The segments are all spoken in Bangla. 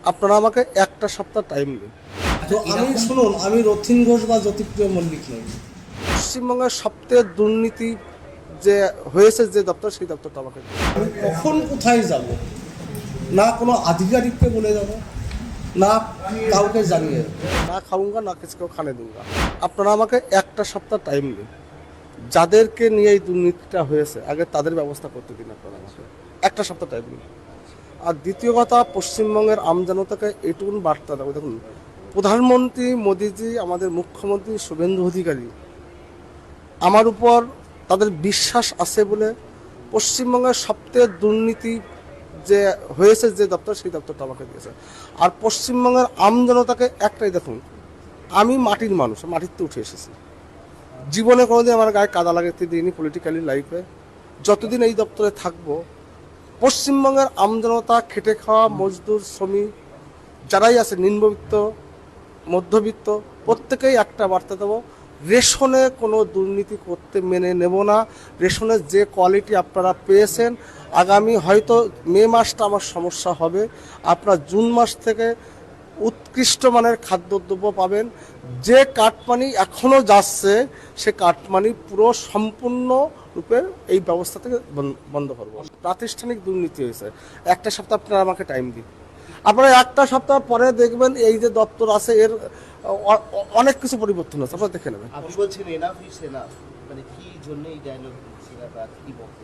আপনারা আমাকে একটা সপ্তাহ টাইম দিন। তো আমি শুনুন, আমি রথীন ঘোষ বা জ্যোতিপ্রিয় মল্লিক নই। পশ্চিমবঙ্গের সবথেকে দুর্নীতি যে হয়েছে যে দপ্তর, সেই দপ্তরটা আমাকে দিন। আমি কখন কোথায় যাব, না কোনো আধিকারিককে বলে যাব, না কাউকে জানিয়ে দেব। না খাউঙ্গা না কিসকেও খানে দুঙ্গা। আপনারা আমাকে একটা সপ্তাহ টাইম দিন। যাদেরকে নিয়ে এই দুর্নীতিটা হয়েছে আগে তাদের ব্যবস্থা করতে দিন। আপনারা আমাকে একটা সপ্তাহ টাইম দিন। আর দ্বিতীয় কথা, পশ্চিমবঙ্গের আমজনতাকে এটুকুন বার্তা দেবো। দেখুন, প্রধানমন্ত্রী মোদিজি, আমাদের মুখ্যমন্ত্রী শুভেন্দু অধিকারী আমার উপর তাদের বিশ্বাস আছে বলে পশ্চিমবঙ্গের সবথেকে দুর্নীতি যে হয়েছে যে দপ্তর, সেই দপ্তরটা আমাকে দিয়েছে। আর পশ্চিমবঙ্গের আমজনতাকে একটাই, দেখুন আমি মাটির মানুষ, মাটিতে উঠে এসেছি। জীবনে কোনোদিন আমার গায়ে কাদা লাগাতে দিইনি পলিটিক্যালি লাইফে। যতদিন এই দপ্তরে থাকবো, পশ্চিমবঙ্গের আমজনতা, খেটে খাওয়া মজদুর, শ্রমিক যারাই আছে, নিম্নবিত্ত, মধ্যবিত্ত, প্রত্যেকেই একটা বার্তা দেবো, রেশনে কোনো দুর্নীতি করতে মেনে নেব না। রেশনের যে কোয়ালিটি আপনারা পেয়েছেন, আগামী হয়তো মে মাসটা আমার সমস্যা হবে, আপনারা জুন মাস থেকে উৎকৃষ্ট মানের খাদ্যদ্রব্য পাবেন। যে কাটমানি এখনও যাচ্ছে, সে কাটমানি পুরো সম্পূর্ণ রূপে এই ব্যবস্থা থেকে বন্ধ করবো। প্রাতিষ্ঠানিক দুর্নীতি হয়েছে, একটা সপ্তাহ আপনারা আমাকে টাইম দিন। আপনারা একটা সপ্তাহ পরে দেখবেন এই যে দপ্তর আছে এর অনেক কিছু পরিবর্তন আছে, আপনারা দেখে নেবেন। আপনি বলছেন এনাফ ইজ এনাফ, মানে কি জন্য এই ডায়লগ?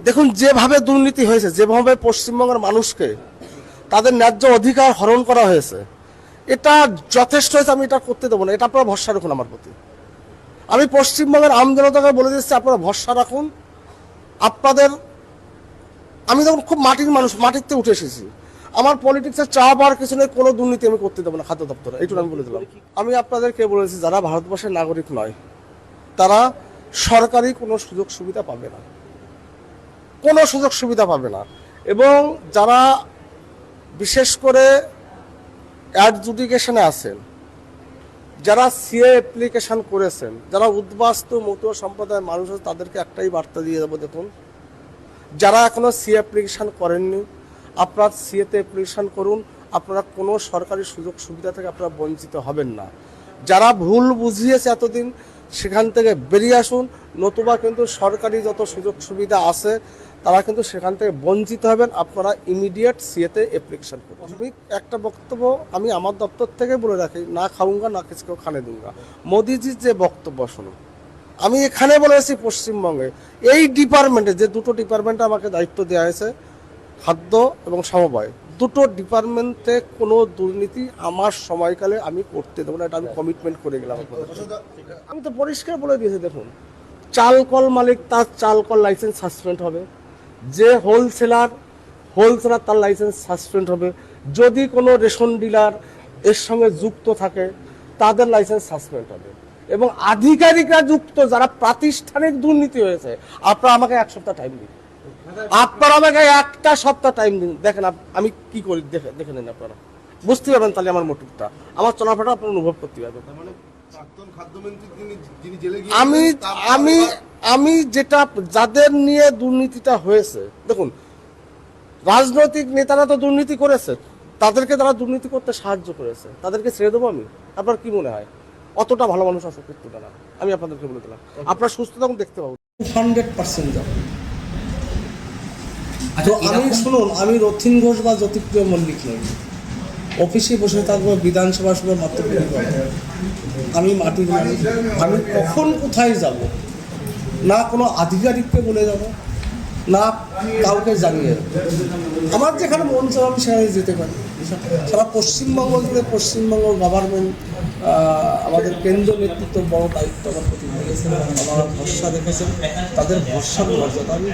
দেখুন, যেভাবে দুর্নীতি হয়েছে, যেভাবে পশ্চিমবঙ্গের মানুষকে তাদের ন্যায্য অধিকার হরণ করা হয়েছে, এটা যথেষ্ট হয়েছে। আমি এটা করতে দেবো না। এটা আপনারা ভরসা রাখুন আমার প্রতি। আমি পশ্চিমবঙ্গের আমজনতাকে বলে দিচ্ছি, আপনারা ভরসা রাখুন। আপনাদের, আমি তখন খুব মাটির মানুষ, মাটিতে উঠে এসেছি। আমার পলিটিক্সের চা পাওয়ার কিছু নেই, কোনো দুর্নীতি আমি করতে দেবো না খাদ্য দপ্তরে, এইটুকু আমি বলে দিলাম। আমি আপনাদেরকে বলেছি, যারা ভারতবর্ষের নাগরিক নয় তারা সরকারি কোনো সুযোগ সুবিধা পাবে না, কোনো সুযোগ সুবিধা পাবে না। এবং যারা বিশেষ করে অ্যাডজুডিকেশনে আছেন, যারা সিএ অ্যাপ্লিকেশন করেছেন, যারা উদ্বাস্তু মতুয়া সম্প্রদায়ের মানুষ আছে, তাদেরকে একটাই বার্তা দিয়ে দেবো, দেখুন যারা এখনও সিএ অ্যাপ্লিকেশন করেননি, আপনার সিএতে অ্যাপ্লিকেশন করুন। আপনারা কোনো সরকারি সুযোগ সুবিধা থেকে আপনারা বঞ্চিত হবেন না। যারা ভুল বুঝিয়েছে এতদিন, সেখান থেকে বেরিয়ে আসুন, নতুবা কিন্তু সরকারি যত সুযোগ সুবিধা আছে তারা কিন্তু সেখান থেকে বঞ্চিত হবেন। আপনারা ইমিডিয়েট সিএতে অ্যাপ্লিকেশন করুন। আমি একটা বক্তব্য আমি আমার দপ্তর থেকে বলে রাখি, না খাউঙ্গা না কিসকেও খানে দুঙ্গা। মোদিজির যে বক্তব্য শুনুন, আমি এখানে বলেছি পশ্চিমবঙ্গে এই ডিপার্টমেন্টে, যে দুটো ডিপার্টমেন্টে আমাকে দায়িত্ব দেওয়া হয়েছে, খাদ্য এবং সমবায়, দুটো ডিপার্টমেন্টে কোনো দুর্নীতি আমার সময়কালে আমি করতে দেবো না। এটা আমি কমিটমেন্ট করে গেলাম। আমি তো পরিষ্কার বলে দিয়েছি, দেখুন চাল কল মালিক, তার চাল কল লাইসেন্স সাসপেন্ড হবে। যে হোলসেলার তার লাইসেন্স সাসপেন্ড হবে। যদি কোনো রেশন ডিলার এর সঙ্গে যুক্ত থাকে, তাদের লাইসেন্স সাসপেন্ড হবে। এবং আধিকারিকরা যুক্ত যারা প্রাতিষ্ঠানিক দুর্নীতি হয়েছে, আপনারা আমাকে এক সপ্তাহ টাইম দিন। আপনারা আমাকে একটা সপ্তাহ টাইম দিন। দেখেন আমি কি করি, দেখে নিন, আপনারা বুঝতে পারবেন। তাহলে আমার মোটিভটা, আমার চলাফেরা আপনারা অনুভব করতে পারবেন। আমি আমি আমি যেটা, যাদের নিয়ে দুর্নীতিটা হয়েছে, দেখুন রাজনৈতিক নেতারা তো দুর্নীতি করেছে, তাদেরকে তারা দুর্নীতি করতে সাহায্য করেছে, তাদেরকে ছেড়ে দেবো আমি? আপনার কি মনে হয় অতটা ভালো মানুষ আসো করতে না? আমি আপনাদেরকে বলে দিলাম, আপনার সুস্থ তখন দেখতে পাবো। 100% যাব। তো আমি শুনুন, আমি রথীন ঘোষ বা জ্যোতিপ্রিয় মল্লিক নই। অফিসে বসে থাকবো, বিধানসভা সভা মাত্র আমি মাটির মানুষ। আমি কখন কোথায় যাব, না কোনো আধিকারিককে বলে যাব, না কাউকে জানিয়ে দেব। আমার যেখানে মন চায় আমি সেখানে যেতে পারি। সারা পশ্চিমবঙ্গ জুড়ে পশ্চিমবঙ্গ গভর্নমেন্ট, আমাদের কেন্দ্রীয় নেতৃত্ব বড় দায়িত্ব আমার প্রতি নিয়েছেন, আমার ভরসা রেখেছেন, তাদের ভরসার মর্যাদা আমি